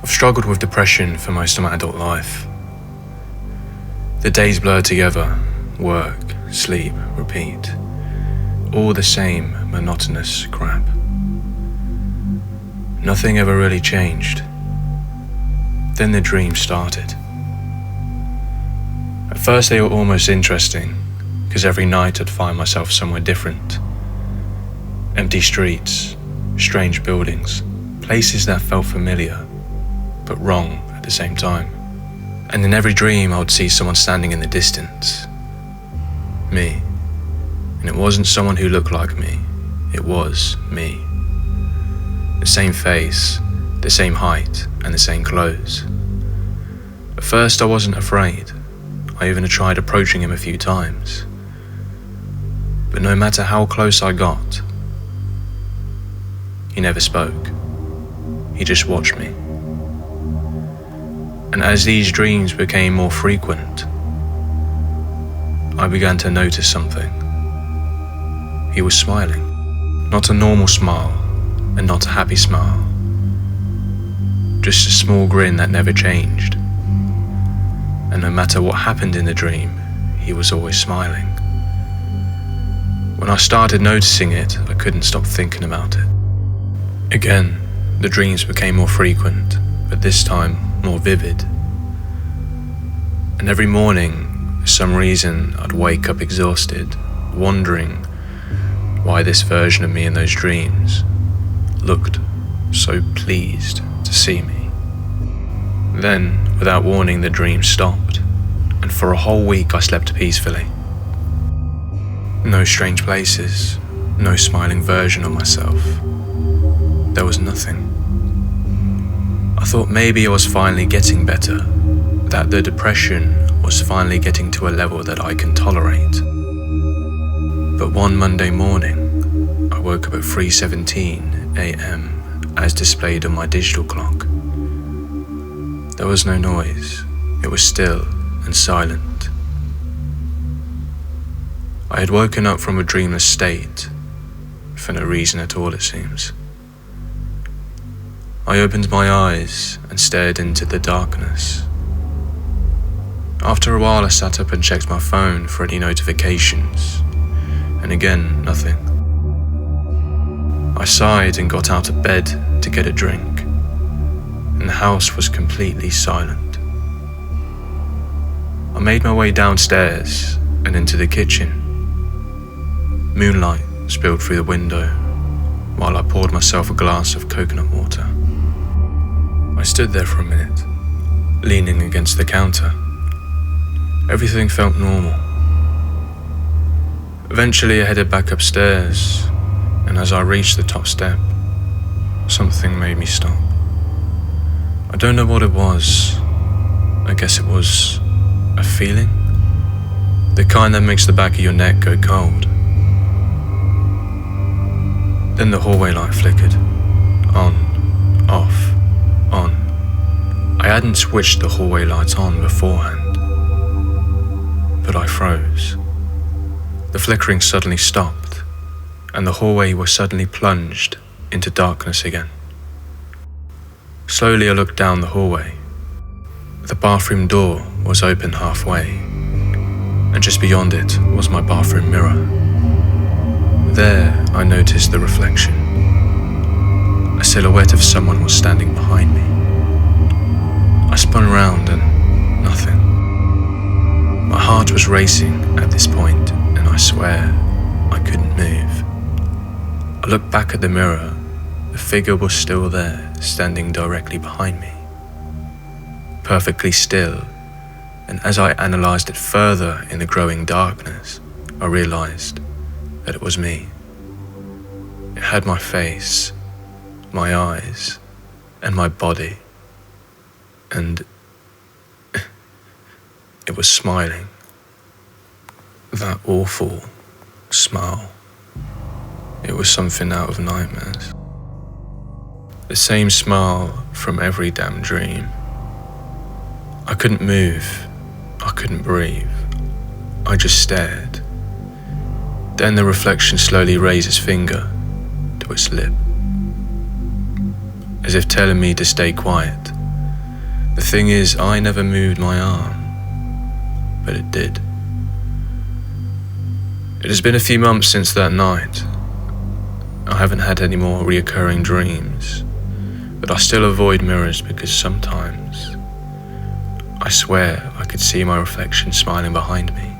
I've struggled with depression for most of my adult life. The days blur together, work, sleep, repeat. All the same monotonous crap. Nothing ever really changed. Then the dream started. At first they were almost interesting, because every night I'd find myself somewhere different. Empty streets, strange buildings, places that felt familiar, but wrong at the same time. And in every dream I would see someone standing in the distance. Me. And it wasn't someone who looked like me, it was me. The same face, the same height, and the same clothes. At first I wasn't afraid. I even tried approaching him a few times. But no matter how close I got, he never spoke. He just watched me. And as these dreams became more frequent, I began to notice something. He was smiling. Not a normal smile, and not a happy smile. Just a small grin that never changed. And no matter what happened in the dream, he was always smiling. When I started noticing it, I couldn't stop thinking about it. Again, the dreams became more frequent, but this time more vivid. And every morning, for some reason, I'd wake up exhausted, wondering why this version of me in those dreams looked so pleased to see me. Then, without warning, the dream stopped, and for a whole week I slept peacefully. No strange places, no smiling version of myself. There was nothing. I thought maybe I was finally getting better, that the depression was finally getting to a level that I can tolerate. But one Monday morning, I woke up at 3:17 a.m. as displayed on my digital clock. There was no noise, it was still and silent. I had woken up from a dreamless state, for no reason at all it seems. I opened my eyes and stared into the darkness. After a while I sat up and checked my phone for any notifications, and again nothing. I sighed and got out of bed to get a drink, and the house was completely silent. I made my way downstairs and into the kitchen. Moonlight spilled through the window while I poured myself a glass of coconut water. I stood there for a minute, leaning against the counter. Everything felt normal. Eventually I headed back upstairs, and as I reached the top step, something made me stop. I don't know what it was. I guess it was a feeling. The kind that makes the back of your neck go cold. Then the hallway light flickered. On, off, on. I hadn't switched the hallway lights on beforehand, but I froze. The flickering suddenly stopped, and the hallway was suddenly plunged into darkness again. Slowly I looked down the hallway. The bathroom door was open halfway, and just beyond it was my bathroom mirror. There I noticed the reflection. A silhouette of someone was standing behind me. I spun around and nothing. My heart was racing at this point, and I swear I couldn't move. I looked back at the mirror. The figure was still there, standing directly behind me. Perfectly still, and as I analysed it further in the growing darkness, I realised that it was me. It had my face, my eyes, and my body, and it was smiling. That awful smile. It was something out of nightmares. The same smile from every damn dream. I couldn't move, I couldn't breathe. I just stared. Then the reflection slowly raised its finger to its lip, as if telling me to stay quiet The thing is, I never moved my arm, but it did. It has been a few months since that night. I haven't had any more reoccurring dreams, but I still avoid mirrors because sometimes I swear I could see my reflection smiling behind me.